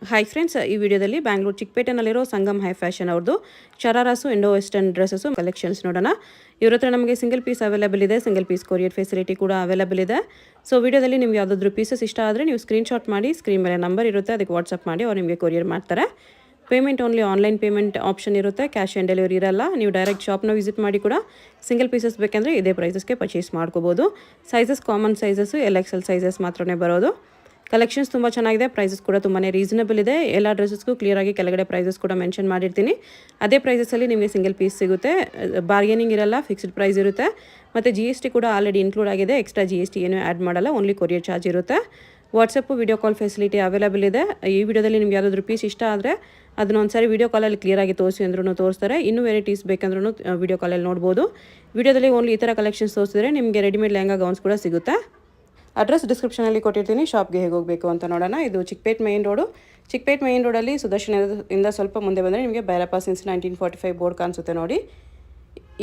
Hi friends, ಈ ವಿಡಿಯೋದಲ್ಲಿ Bangalore ಚಿಕ್ಕಪೇಟೆನಲ್ಲಿರೋ Sangam high fashion ಅವ್ರದ್ದು shararas Indo western dresses collections ನೋಡೋಣ. ಇವ್ರ ಹತ್ರ ನಮಗೆ ಸಿಂಗಲ್ ಪೀಸ್ ಅವೈಲೇಬಲ್ ಇದೆ, ಸಿಂಗಲ್ ಪೀಸ್ ಕೊರಿಯರ್ ಫೆಸಿಲಿಟಿ ಕೂಡ ಅವೈಲೇಬಲ್ ಇದೆ. ಸೊ ವಿಡಿಯೋದಲ್ಲಿ ನಿಮ್ಗೆ ಯಾವುದಾದ್ರೂ ಪೀಸಸ್ ಇಷ್ಟ ಆದರೆ ನೀವು ಸ್ಕ್ರೀನ್ಶಾಟ್ ಮಾಡಿ, ಸ್ಕ್ರೀನ್ ಮೇಲೆ ನಂಬರ್ ಇರುತ್ತೆ, ಅದಕ್ಕೆ ವಾಟ್ಸಪ್ ಮಾಡಿ ಅವ್ರು ನಿಮಗೆ ಕೊರಿಯರ್ ಮಾಡ್ತಾರೆ. Payment only online payment option ಇರುತ್ತೆ, ಕ್ಯಾಶ್ ಆನ್ ಡೆಲಿವರಿ ಇರಲ್ಲ. ನೀವು ಡೈರೆಕ್ಟ್ ಶಾಪ್ನ ವಿಸಿಟ್ ಮಾಡಿ ಕೂಡ ಸಿಂಗಲ್ ಪೀಸಸ್ ಬೇಕಂದರೆ ಇದೇ ಪ್ರೈಸಸ್ಗೆ ಪರ್ಚೇಸ್ ಮಾಡ್ಕೋಬೋದು. Sizes common sizes XL sizes ಮಾತ್ರನೇ ಬರೋದು. ಕಲೆಕ್ಷನ್ಸ್ ತುಂಬ ಚೆನ್ನಾಗಿದೆ, ಪ್ರೈಸಸ್ ಕೂಡ ತುಂಬಾ ರೀಸನಬಲ್ ಇದೆ. ಎಲ್ಲ ಡ್ರೆಸ್ಸಸ್ಗೂ ಕ್ಲಿಯರಾಗಿ ಕೆಳಗಡೆ ಪ್ರೈಸಸ್ ಕೂಡ ಮೆನ್ಷನ್ ಮಾಡಿರ್ತೀನಿ. ಅದೇ ಪ್ರೈಸಸಲ್ಲಿ ನಿಮಗೆ ಸಿಂಗಲ್ ಪೀಸ್ ಸಿಗುತ್ತೆ, ಬಾರ್ಗೇನಿಂಗ್ ಇರಲ್ಲ, ಫಿಕ್ಸ್ಡ್ ಪ್ರೈಸ್ ಇರುತ್ತೆ. ಮತ್ತು GST ಕೂಡ ಆಲ್ರೆಡಿ ಇನ್ಕ್ಲೂಡ್ ಆಗಿದೆ, ಎಕ್ಸ್ಟ್ರಾ GST ಏನೂ ಆ್ಯಡ್ ಮಾಡಲ್ಲ, ಓನ್ಲಿ ಕೊರಿಯರ್ ಚಾರ್ಜ್ ಇರುತ್ತೆ. WhatsApp video call facility available ಇದೆ. ಈ ವಿಡಿಯೋದಲ್ಲಿ ನಿಮ್ಗೆ ಯಾವುದಾದ್ರೂ ಪೀಸ್ ಇಷ್ಟ ಆದರೆ ಅದನ್ನ ಒಂದ್ಸಾರಿ ವಿಡಿಯೋ ಕಾಲಲ್ಲಿ ಕ್ಲಿಯರಾಗಿ ತೋರಿಸಿ ಅಂದ್ರೂ ತೋರಿಸ್ತಾರೆ. ಇನ್ನೂ ವೆರೈಟೀಸ್ ಬೇಕಂದ್ರೂ ವಿಡಿಯೋ ಕಾಲಲ್ಲಿ ನೋಡ್ಬೋದು. ವಿಡಿಯೋದಲ್ಲಿ ಓನ್ಲಿ ಈ ಥರ ಕಲೆಕ್ಷನ್ಸ್ ತೋರಿಸಿದ್ರೆ ನಿಮಗೆ ರೆಡಿಮೇಡ್ ಲೆಹಂಗಾ ಗೌನ್ಸ್ ಕೂಡ ಸಿಗುತ್ತೆ. ಅಡ್ರೆಸ್ ಡಿಸ್ಕ್ರಿಪ್ಷನಲ್ಲಿ ಕೊಟ್ಟಿರ್ತೀನಿ, ಶಾಪ್ಗೆ ಹೇಗೆ ಹೋಗಬೇಕು ಅಂತ ನೋಡೋಣ. ಇದು Chickpet main road. Chickpet main ರೋಡಲ್ಲಿ ಸುದರ್ಶನದಿಂದ ಸ್ವಲ್ಪ ಮುಂದೆ ಬಂದರೆ ನಿಮಗೆ ಭೈರಪ್ಪ ಸಿನ್ಸ್ 1945 ಬೋರ್ಡ್ ಕಾಣಿಸುತ್ತೆ ನೋಡಿ.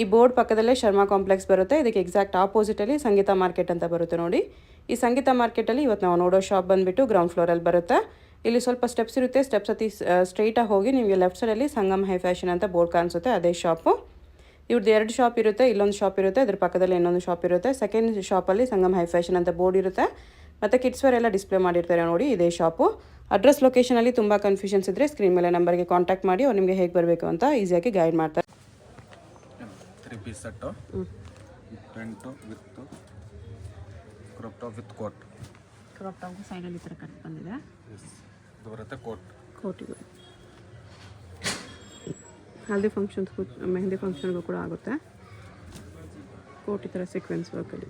ಈ ಬೋರ್ಡ್ ಪಕ್ಕದಲ್ಲೇ ಶರ್ಮಾ ಕಾಂಪ್ಲೆಕ್ಸ್ ಬರುತ್ತೆ. ಇದಕ್ಕೆ ಎಕ್ಸಾಕ್ಟ್ ಆಪೋಸಿಟಲ್ಲಿ ಸಂಗೀತ ಮಾರ್ಕೆಟ್ ಅಂತ ಬರುತ್ತೆ ನೋಡಿ. ಈ ಸಂಗೀತ ಮಾರ್ಕೆಟಲ್ಲಿ ಇವತ್ತು ನಾವು ನೋಡೋ ಶಾಪ್ ಬಂದುಬಿಟ್ಟು ಗ್ರೌಂಡ್ ಫ್ಲೋರಲ್ಲಿ ಬರುತ್ತೆ. ಇಲ್ಲಿ ಸ್ವಲ್ಪ ಸ್ಟೆಪ್ಸ್ ಇರುತ್ತೆ, ಸ್ಟೆಪ್ಸ್ ಹತ್ತಿ ಸ್ಟ್ರೈಟಾಗಿ ಹೋಗಿ ನಿಮಗೆ ಲೆಫ್ಟ್ ಸೈಡಲ್ಲಿ ಸಂಗಮ್ ಹೈ ಫ್ಯಾಷನ್ ಅಂತ ಬೋರ್ಡ್ ಕಾಣಿಸುತ್ತೆ, ಅದೇ ಶಾಪು. ಇವ್ರದ್ದು 2 ಶಾಪ್ ಇರುತ್ತೆ, ಇಲ್ಲೊಂದು ಶಾಪ್ ಇರುತ್ತೆ, ಅದ್ರ ಪಕ್ಕದಲ್ಲಿ ಇನ್ನೊಂದು ಶಾಪ್ ಇರುತ್ತೆ. ಸೆಕೆಂಡ್ ಶಾಪಲ್ಲಿ ಸಂಗಮ್ ಹೈ ಫ್ಯಾಷನ್ ಅಂತ ಬೋರ್ಡ್ ಇರುತ್ತೆ. ಮತ್ತು ಕಿಡ್ಸ್ ವೇರ್ ಎಲ್ಲ ಡಿಸ್ಪ್ಲೇ ಮಾಡಿರ್ತಾರೆ ನೋಡಿ, ಇದೇ ಶಾಪು. ಅಡ್ರೆಸ್ ಲೊಕೇಶನಲ್ಲಿ ತುಂಬ ಕನ್ಫ್ಯೂಷನ್ಸ್ ಇದ್ದರೆ ಸ್ಕ್ರೀನ್ ಮೇಲೆ ನಂಬರ್ಗೆ ಕಾಂಟ್ಯಾಕ್ಟ್ ಮಾಡಿ, ಅವ್ರು ನಿಮಗೆ ಹೇಗೆ ಬರಬೇಕು ಅಂತ ಈಸಿಯಾಗಿ ಗೈಡ್ ಮಾಡ್ತಾರೆ. 3 piece set, print with crop top with coat. Crop top ಸೈಡಲ್ಲಿ ಈ ಥರ ಕಟ್ ಬಂದಿದೆ, ಇದು ಬರುತ್ತೆ ಕೋಟ್ ಇದು ಹಲ್ದಿ ಫಂಕ್ಷನ್ಸ್ಗೂ ಮೆಹಂದಿ ಫಂಕ್ಷನ್ಗೂ ಕೂಡ ಆಗುತ್ತೆ. ಕೋಟ್ ಈ ಥರ ಸೀಕ್ವೆನ್ಸ್ ವರ್ಕಲ್ಲಿ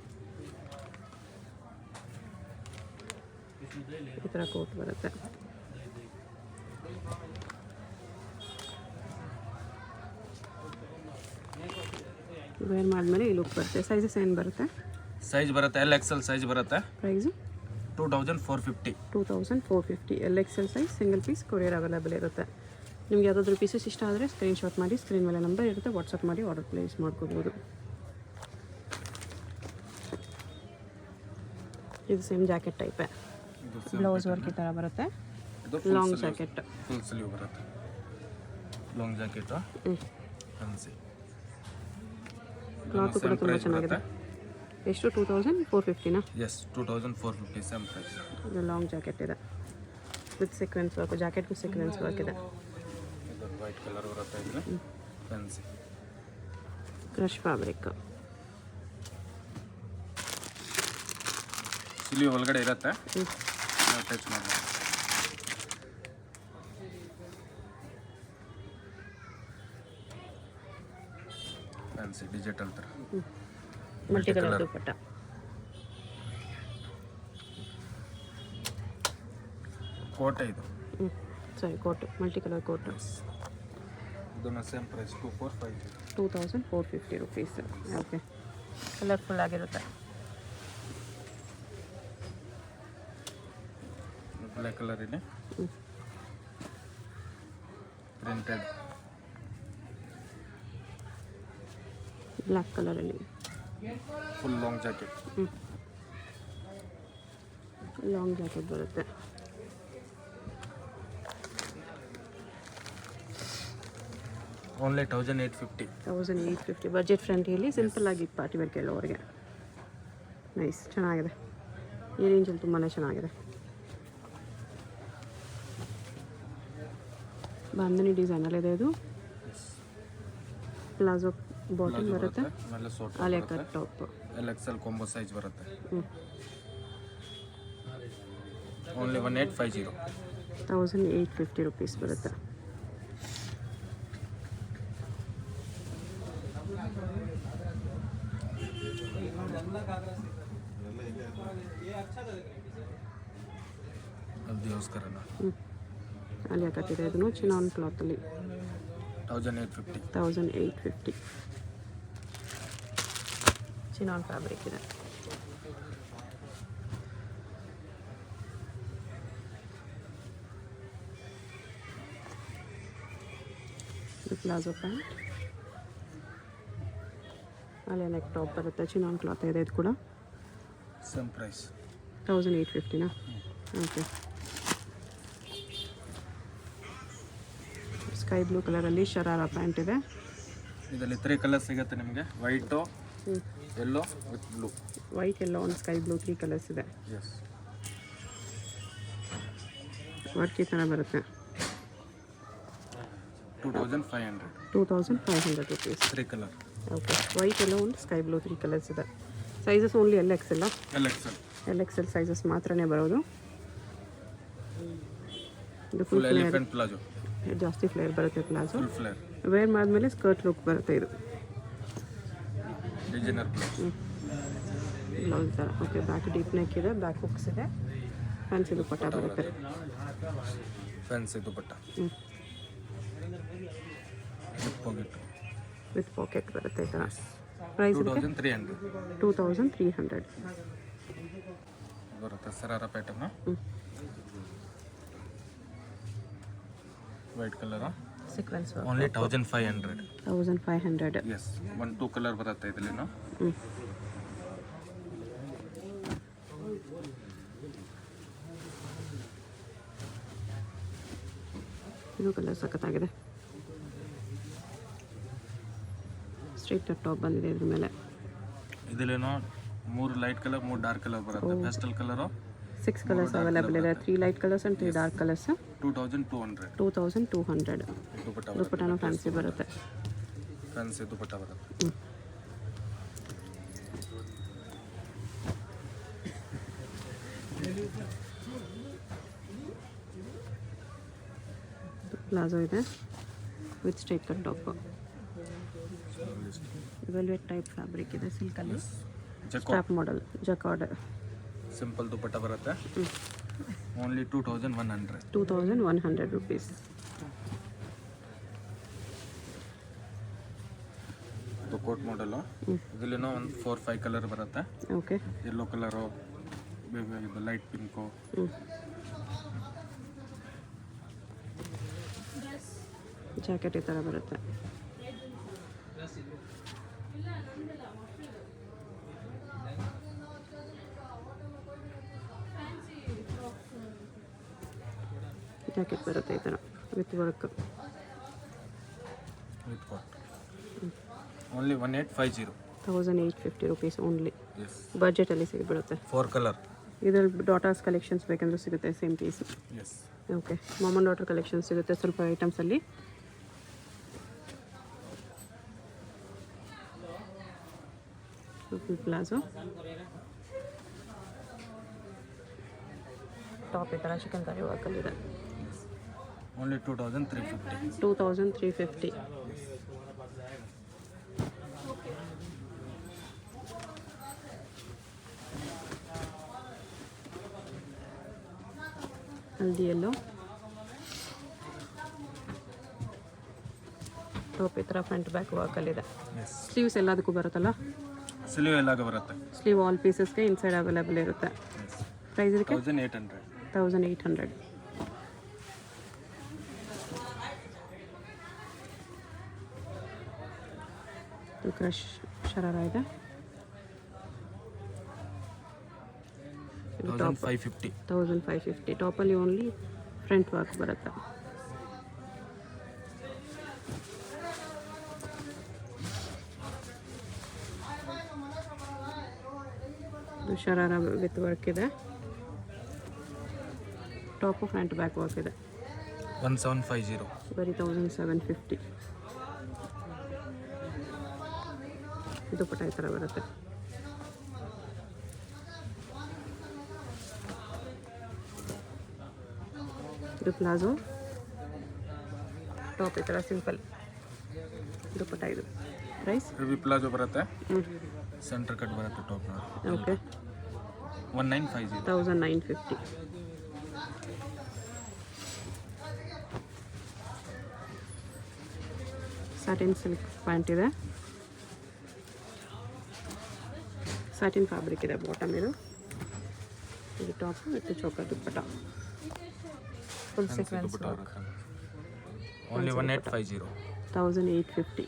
ಈ ಥರ ಕೋಟ್ ಬರುತ್ತೆ. ವೇರ್ ಮಾಡಿದ್ಮೇಲೆ ಈ ಲುಕ್ ಬರುತ್ತೆ. ಸೈಜಸ್ ಏನು ಬರುತ್ತೆ? ಸೈಜ್ ಬರುತ್ತೆ LXL ಸೈಜ್ ಬರುತ್ತೆ. Price 2450. 2450 LXL size, single piece courier available ಇರುತ್ತೆ. ನಿಮ್ಗೆ ಯಾವುದಾದ್ರೂ ಪೀಸಸ್ ಇಷ್ಟ ಆದರೆ ಸ್ಕ್ರೀನ್ಶಾಟ್ ಮಾಡಿ, ಸ್ಕ್ರೀನ್ ಮೇಲೆ ನಂಬರ್ ಇರುತ್ತೆ, ವಾಟ್ಸಪ್ ಮಾಡಿ ಆರ್ಡರ್ ಪ್ಲೇಸ್ ಮಾಡ್ಕೋಬೋದು. ಇದು ಸೇಮ್ ಜಾಕೆಟ್ ಟೈಪೇ, ಬ್ಲೌಸ್ ವರ್ಕ್ ಈ ಥರ ಬರುತ್ತೆ. ಲಾಂಗ್ ಜಾಕೆಟ್, ಫುಲ್ ಸ್ಲೀವ್ ಬರುತ್ತೆ. ಲಾಂಗ್ ಜಾಕೆಟ್ ಫ್ಯಾನ್ಸಿ ಕ್ಲಾತ್ ಕೂಡ ತುಂಬ ಚೆನ್ನಾಗಿದೆ. ಎಷ್ಟು 2450ನಾ? Yes 2450 same price. ಇದು ಲಾಂಗ್ ಜಾಕೆಟ್ ಇದೆ ವಿತ್ ಸೀಕ್ವೆನ್ಸ್ ವರ್ಕ್, ಜಾಕೆಟ್ಗೂ ಸೀಕ್ವೆನ್ಸ್ ವರ್ಕ್ ಇದೆ. ವೈಟ್ ಕಲರ್ ಬರುತ್ತೆ, ಇದ್ರೆ ಫ್ಯಾನ್ಸಿ ಕ್ರಶ್ ಫ್ಯಾಬ್ರಿಕ್. ಸ್ಲೀವ್ ಒಳಗಡೆ ಇರುತ್ತೆ, ಟಚ್ ಮಾಡಿ. ಫ್ಯಾನ್ಸಿ ಡಿಜಿಟಲ್ ಥರ ಮಲ್ಟಿ ಕಲರ್ ದುಪ್ಪಟ್ಟ. ಕೋಟೆ ಇದು, ಸರಿ ಕೋಟು, ಮಲ್ಟಿ ಕಲರ್ ಕೋಟು. ಇದನ್ನ same price 2450 rupees. Okay, colourful ಆಗಿರುತ್ತೆ. ಬ್ಲ್ಯಾಕ್ ಕಲರ್ ಇದೆ, ಪ್ರಿಂಟೆಡ್ ಬ್ಲ್ಯಾಕ್ ಕಲರಲ್ಲಿ full long jacket. Long jacket ಬರುತ್ತೆ. ಓನ್ಲಿ 1850. ಬಜೆಟ್ ಫ್ರೆಂಡ್ಲಿಯಲ್ಲಿ ಸಿಂಪಲ್ ಆಗಿ ಪಾರ್ಟಿ ವೇರ್ ಕೇಳೋರಿಗೆ ನೈಸ್, ಚೆನ್ನಾಗಿದೆ. ಈ ರೇಂಜಲ್ಲಿ ತುಂಬಾ ಚೆನ್ನಾಗಿದೆ. ಬಾಂಧನಿ ಡಿಸೈನಲ್ಲಿದೆ. ಇದು ಪ್ಲಾಜೋ ಬಾಟಮ್ ಬರುತ್ತೆ, Alia cut top, LXL combo size ಬರುತ್ತೆ. ಓನ್ಲಿ 1850. 1850 ರುಪೀಸ್ ಬರುತ್ತೆ. ಆಲಿಯಾ ಕಟ್ ಇದೆ, ಇದನ್ನು ಚಿನಾನ್ ಕ್ಲಾತಲ್ಲಿ 1850. ಚಿನಾನ್ ಫ್ಯಾಬ್ರಿಕ್ ಇದೆ. Palazzo pant, Alia neck top ಬರುತ್ತೆ, ಚಿನಾನ್ ಕ್ಲಾತ್ ಇದೆ. ಇದು ಕೂಡ ಸೇಮ್ ಪ್ರೈಸ್ 1850ನಾ? ಓಕೆ. ಸ್ಕೈ ಬ್ಲೂ ಕಲರಲ್ಲಿ ಶರಾರ ಪ್ಯಾಂಟ್ ಇದೆ. ಇದರಲ್ಲಿ 3 ಕಲರ್ ಸಿಗುತ್ತೆ ನಿಮಗೆ. White, yellow with blue. White, yellow ಒಂದು ಸ್ಕೈ ಬ್ಲೂ 3 ಕಲರ್ಸ್ ಇದೆ. ಎಸ್. ವರ್ಕ್ ಈ ಥರ ಬರುತ್ತೆ. 2500. 2500 rupees. 3 colour. Okay, white yellow ಒಂದು ಸ್ಕೈ ಬ್ಲೂ 3 ಕಲರ್ಸ್ ಇದೆ. Sizes only LXL LXL sizes ಮಾತ್ರನೇ ಬರೋದು. ಇದು ಫುಲ್ ಎಲಿಫೆಂಟ್ ಪ್ಲಾಜೋ. ಜಾಸ್ತಿ ಫ್ಲೇರ್ ಬರುತ್ತೆ ಪ್ಲಾಜೋ. Full flare. ವೇರ್ ಮಾಡಿದ್ಮೇಲೆ ಸ್ಕರ್ಟ್ ಲುಕ್ ಬರುತ್ತೆ ಇದು. ಡಿಸೈನರ್ ಬ್ಲೌಸ್ ಥರ. ಓಕೆ, ಬ್ಯಾಕ್ ಡೀಪ್ ನೆಕ್ ಇದೆ, ಬ್ಯಾಕ್ ಹುಕ್ಸ್ ಇದೆ, ಫ್ಯಾನ್ಸಿ ದುಪ್ಪಟ್ಟ ಬರುತ್ತೆ. ಫ್ಯಾನ್ಸಿ ದುಪ್ಪಟ್ಟ ವಿತ್ ಪಾಕೆಟ್ ಬರುತ್ತೆ ಈ ಥರ. ಪ್ರೈಸ್ 2300 ಬರುತ್ತೆ. Sharara pattern, white colour, sequence only 1500. 1500. Yes. 1-2 colour ಬರುತ್ತೆ ಇದರಲ್ಲಿ. ಇದು ಕಲರ್ ಸಖತ್ತಾಗಿದೆ. ಸ್ಟ್ರೈಟ್ ಕಟ್ ಟಾಪ್ ಬಂದಿದೆ ಇದ್ರ ಮೇಲೆ. ಇದರಲ್ಲೇನೋ 3 ಲೈಟ್ ಕಲರ್, 3 ಡಾರ್ಕ್ ಕಲರ್ ಬರುತ್ತೆ. ಪೇಸ್ಟಲ್ ಕಲರು 6 ಕಲರ್ಸ್ ಅವೈಲೇಬಲ್ ಇದೆ. 3 light colours and 3 dark colours. 2200. 2200. ದುಪ್ಪಟ್ಟನೂ ಫ್ಯಾನ್ಸಿ ಬರುತ್ತೆ. ಫ್ಯಾನ್ಸಿ ದುಪ್ಪಟ್ಟ ಬರುತ್ತೆ. ಪ್ಲಾಜೋ ಇದೆ with straight cut top. Velvet type fabric ಇದೆ, ಸಿಲ್ಕಲ್ಲಿ. Strap model, jacquard. Simple dupatta ಬರುತ್ತೆ. ಓನ್ಲಿ 2100. 2100 rupees. ಇದು ಕೋಟ್ ಮಾಡೆಲು. ಇದರಲ್ಲೇನೋ ಒಂದು 4-5 ಕಲರ್ ಬರುತ್ತೆ. ಓಕೆ, ಯೆಲ್ಲೋ ಕಲರು, ಇದು ಲೈಟ್ ಪಿಂಕು. ಜಾಕೆಟ್ ಈ ಥರ ಬರುತ್ತೆ. ಜಾಕೆಟ್ ಬರುತ್ತೆ ಈ ಥರ with work. With coat. Only 1850. 1850 rupees only. Yes. ಬಜೆಟಲ್ಲಿ ಸಿಗ್ಬಿಡುತ್ತೆ. 4 ಕಲರ್. ಇದರಲ್ಲಿ ಡಾಟರ್ಸ್ ಕಲೆಕ್ಷನ್ಸ್ ಬೇಕಂದ್ರೆ ಸಿಗುತ್ತೆ same piece. Yes. Okay, mom and daughter collections ಸಿಗುತ್ತೆ ಸ್ವಲ್ಪ ಐಟಮ್ಸಲ್ಲಿ. ಪ್ಲಾಜೋ ಟಾಪ್ ಈ ಥರ ಚಿಕನ್ ಕರಿ ವರ್ಕಲ್ಲಿದೆ. ಓನ್ಲಿ 2350. 2350. ಹಲ್ದಿ ಎಲ್ಲೋ ಟಾಪ್ ಈ ಥರ ಫ್ರಂಟ್ ಬ್ಯಾಕ್ ವರ್ಕಲ್ಲಿದೆ. ಸ್ಲೀವ್ಸ್ ಎಲ್ಲದಕ್ಕೂ ಬರುತ್ತಲ್ಲ. ಸ್ಲೀವ್ ಎಲ್ಲಾಗ ಬರುತ್ತೆ. ಸ್ಲೀವ್ ಆಲ್ ಪೀಸಸ್ಗೆ ಇನ್ಸೈಡ್ ಅವೈಲೇಬಲ್ ಇರುತ್ತೆ. ಪ್ರೈಸ್ ಇದಕ್ಕೆ 1800. 1800. ಕ್ರಶ್ ಶರಾರ ಇದೆ. 1550. 1550. ಟಾಪಲ್ಲಿ ಓನ್ಲಿ ಫ್ರಂಟ್ ವರ್ಕ್ ಬರುತ್ತೆ. ಇದು ಶರಾರ ವಿತ್ ವರ್ಕ್ ಇದೆ. ಟಾಪು ಫ್ರಂಟ್ ಬ್ಯಾಕ್ ವರ್ಕ್ ಇದೆ. 1750. ಬರೀ 1750. ದುಪ್ಪಟ್ಟ ಈ ಥರ ಬರುತ್ತೆ. ಇದು ಪ್ಲಾಜೋ ಟಾಪ್ ಈ ಥರ ಸಿಂಪಲ್ ದುಪ್ಪಟ್ಟ. ಇದು ಪ್ರೈಸ್ ಹೆವಿ ಪ್ಲಾಜೋ ಬರುತ್ತೆ. ಸೆಂಟರ್ ಕಟ್ ಬರುತ್ತೆ top. Okay, 1950. 1950. Satin silk pant ಇದೆ. ಸ್ಯಾಟಿನ್ ಫ್ಯಾಬ್ರಿಕ್ ಇದೆ ಬಾಟಮ್. ಇದು ಟಾಪ್ ವಿತ್ ಚೌಕ dupatta. Full sequence work. Only 1850. 1850.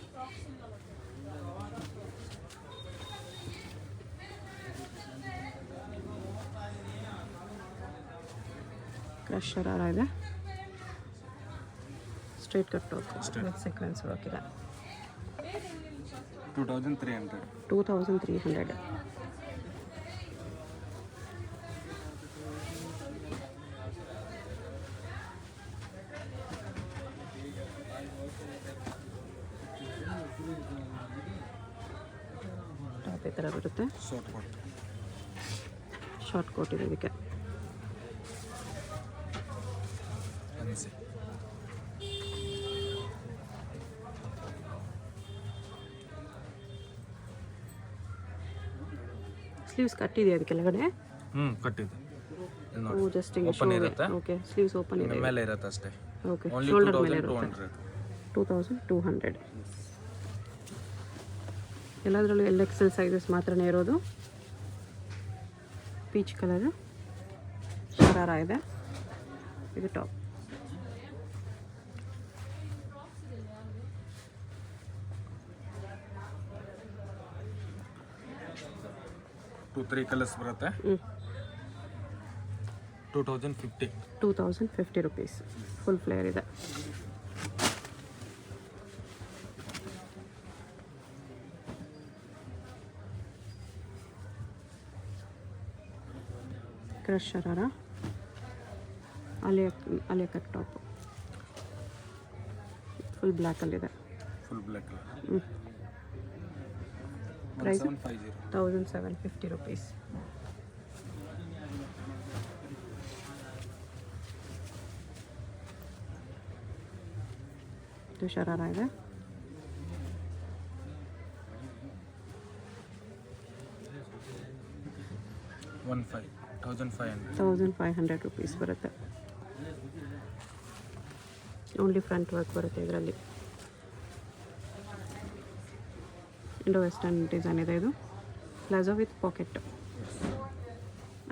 Crush sharara ಇದೆ. Straight cut top with sequence work ಇದೆ. 2300. 2300. ಟಾಪ್ ಈ ಥರ ಬರುತ್ತೆ. ಶಾರ್ಟ್ ಕೋಟ್ ಇದೆ ಇದಕ್ಕೆ. ಸ್ಲೀವ್ಸ್ ಕಟ್ಟಿದೆ ಅದಕ್ಕೆ ಕೆಳಗಡೆ. ಕಟ್ಟಿದೆ. ಜಸ್ಟ್ ಓಪನ್ ಇರುತ್ತೆ. ಓಕೆ, ಸ್ಲೀವ್ಸ್ ಓಪನ್ ಇದೆ. ಮೇಲೆ ಇರುತ್ತೆ ಅಷ್ಟೇ. ಓಕೆ, Only ಶೋಲ್ಡರ್ ಮೇಲೆ 2200. ಇರುತ್ತೆ. 2200. ಎಲ್ಲದರಲ್ಲೂ XL ಸೈಜಸ್ ಮಾತ್ರನೇ ಇರೋದು. ಪೀಚ್ ಕಲರ್ ಶರಾರ ಇದೆ. ಇದು ಟಾಪ್. ಟೂ 3 ಕಲರ್ಸ್ ಬರುತ್ತೆ. 2050. 2050 ರುಪೀಸ್. ಫುಲ್ ಫ್ಲೇರ್ ಇದೆ. Crush sharara, Alia cut top, full ಬ್ಲ್ಯಾಕಲ್ಲಿದೆ. Full black. ಪ್ರೈಸ್ 1750. 1750 ರುಪೀಸ್. ಇದು ಶರಾರ ಇದೆ. $1500. 1500 ರುಪೀಸ್ ಬರುತ್ತೆ. ಓನ್ಲಿ ಫ್ರಂಟ್ ವರ್ಕ್ ಬರುತ್ತೆ ಇದರಲ್ಲಿ. ಇಂಡೋ ವೆಸ್ಟರ್ನ್ ಡಿಸೈನ್ ಇದೆ ಇದು. Palazzo with pocket,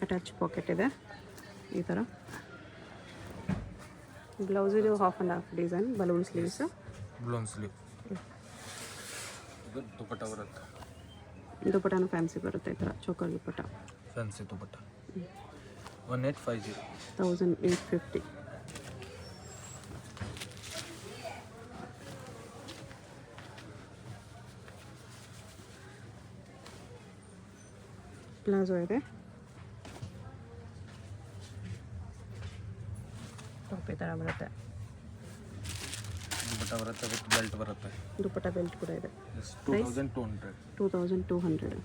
attach pocket ಇದೆ ಈ ಥರ. ಬ್ಲೌಸ್ ಇದು half and half design, balloon sleeves. ಇದು ದುಪಟ್ಟ ಬರುತ್ತೆ. ದುಪಟ್ಟನು ಫ್ಯಾನ್ಸಿ ಬರುತ್ತೆ ಈ ಥರ, choker dupatta. Fancy dupatta 1850. 1850. Palazzo ಇದೆ. ಟಾಪ್ ಈ ಥರ ಬರುತ್ತೆ. ದುಪಟ್ಟ ಬರುತ್ತೆ ವಿತ್ ಬೆಲ್ಟ್ ಬರುತ್ತೆ. ದುಪಟ್ಟ ಬೆಲ್ಟ್ ಕೂಡ ಇದೆ. 2200. 2200.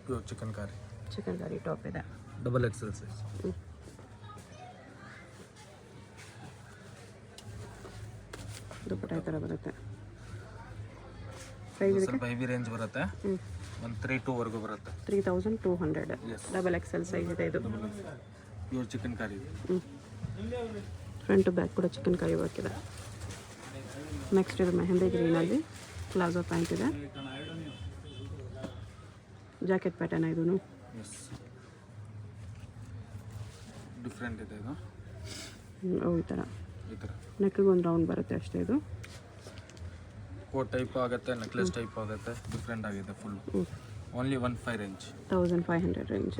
ಪ್ಯೂರ್ ಚಿಕನ್ ಕಾರಿ ಟಾಪ್ ಇದೆ. Double XL size. ದುಪಟ್ಟ ಈ ಥರ ಬರುತ್ತೆ. ಪ್ರೈಸ್ ಇದಕ್ಕೆ ಸ್ವಲ್ಪ ಹೆವಿ ರೇಂಜ್ ಬರುತ್ತೆ. 132 ವರೆಗೂ ಬರುತ್ತೆ. 3200. ಡಬಲ್ XL ಸೈಜ್ ಇದೆ ಇದು. ಪ್ಯೂರ್ ಚಿಕನ್ ಕಾರಿ. ಫ್ರಂಟ್ ಬ್ಯಾಕ್ ಕೂಡ ಚಿಕನ್ ಕರಿ ವರ್ಕ್ ಇದೆ. ನೆಕ್ಸ್ಟ್ ಇದು ಮೆಹಂದಿ ಗ್ರೀನಲ್ಲಿ ಪ್ಲಾಜೋ ಪ್ಯಾಂಟ್ ಇದೆ. ಜಾಕೆಟ್ ಪ್ಯಾಟರ್ನ್ ಇದು. ಡಿಫ್ರೆಂಟ್ ಇದೆ ಇದು. ಈ ಥರ ನೆಕ್ಗೆ ಒಂದು ರೌಂಡ್ ಬರುತ್ತೆ ಅಷ್ಟೇ. ಇದು ಕೋಟ್ ಟೈಪ್ ಆಗುತ್ತೆ, ನೆಕ್ಲೆಸ್ ಟೈಪ್ ಆಗುತ್ತೆ. ಡಿಫ್ರೆಂಟ್ ಆಗಿದೆ full. Only 1500 range. 1500 range.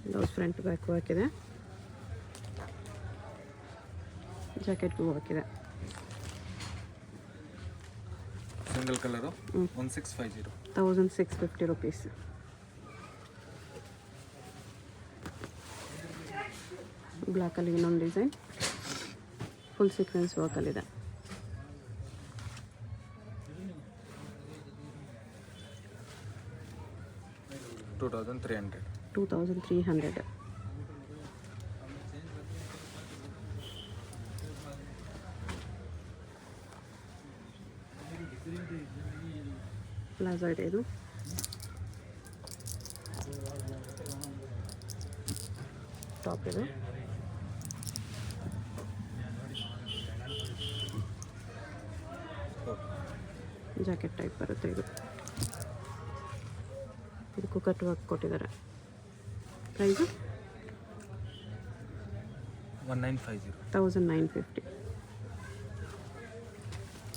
Blouse front back work ಇದೆ. ಜಾಕೆಟ್ಗೂ ವರ್ಕ್ ಇದೆ. Single colour 1650. 1650 ರುಪೀಸ್. ಬ್ಲ್ಯಾಕಲ್ಲಿ ಇನ್ನೊಂದು ಡಿಸೈನ್, ಫುಲ್ ಸೀಕ್ವೆನ್ಸ್ ವರ್ಕಲ್ಲಿದೆ. $2300. ಪ್ಲಾಜೋ ಇದೆ ಇದು. ಟಾಪ್ ಇದು. ಜಾಕೆಟ್ ಟೈಪ್ ಬರುತ್ತೆ ಇದು. ಇದಕ್ಕೂ ಕಟ್ ವರ್ಕ್ ಕೊಟ್ಟಿದ್ದಾರೆ. ಪ್ರೈಸು 1950. 1950.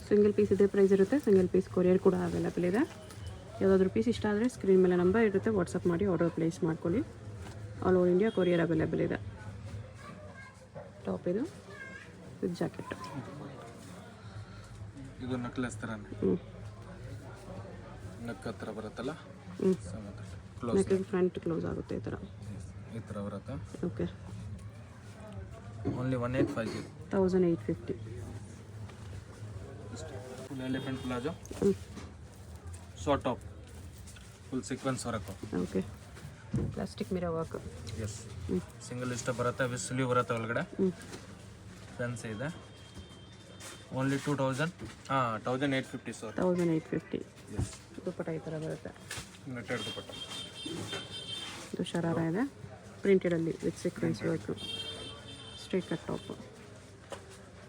ಸಿಂಗಲ್ ಪೀಸ್ ಇದೇ ಪ್ರೈಸ್ ಇರುತ್ತೆ. ಸಿಂಗಲ್ ಪೀಸ್ ಕೊರಿಯರ್ ಕೂಡ ಅವೈಲೇಬಲ್ ಇದೆ. ಯಾವುದಾದ್ರೂ ಪೀಸ್ ಇಷ್ಟ ಆದರೆ ಸ್ಕ್ರೀನ್ ಮೇಲೆ ನಂಬರ್ ಇರುತ್ತೆ, ವಾಟ್ಸಪ್ ಮಾಡಿ ಆರ್ಡರ್ ಪ್ಲೇಸ್ ಮಾಡ್ಕೊಳ್ಳಿ. All over India courier available ಇದೆ. ಟಾಪ್ ಇದು ವಿತ್ ಜಾಕೆಟ್. ಇದು ನೆಕ್ಲೆಸ್ ಥರನೇ ನೆಕ್ ಹತ್ರ ಬರುತ್ತಲ್ಲ, ಕ್ಲೋಸ್ ನೆಕ್ ಫ್ರಂಟ್ ಕ್ಲೋಸ್ ಆಗುತ್ತೆ ಈ ಥರ. ಈ ಥರ ಬರುತ್ತೆ. Okay, only 1850. 1850. Full elephant palazzo, short top, full sequence work. Okay, plastic mirror work. Yes, single ಇಷ್ಟ ಬರುತ್ತೆ, ವಿತ್ ಸ್ಲೀವ್ ಬರುತ್ತೆ ಒಳಗಡೆ. ಫ್ಯಾನ್ಸಿ ಇದೆ. Only 1850 sir. 1850. ಎಸ್, ದುಪ್ಪಟ್ಟ ಈ ಥರ ಬರುತ್ತೆ. ನೆಟ್ಟೆಡ್ ದುಪಟ್ಟ. ಇದು ಶರಾರ ಇದೆ ಪ್ರಿಂಟೆಡಲ್ಲಿ with sequence work. Straight cut top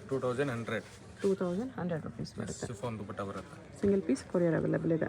2100. 2100 rupees ಬರುತ್ತೆ. ಶಿಫಾನ್ ದುಪಟ್ಟ ಬರುತ್ತೆ. ಸಿಂಗಲ್ ಪೀಸ್ ಕೊರಿಯರ್ ಅವೈಲೇಬಲ್ ಇದೆ.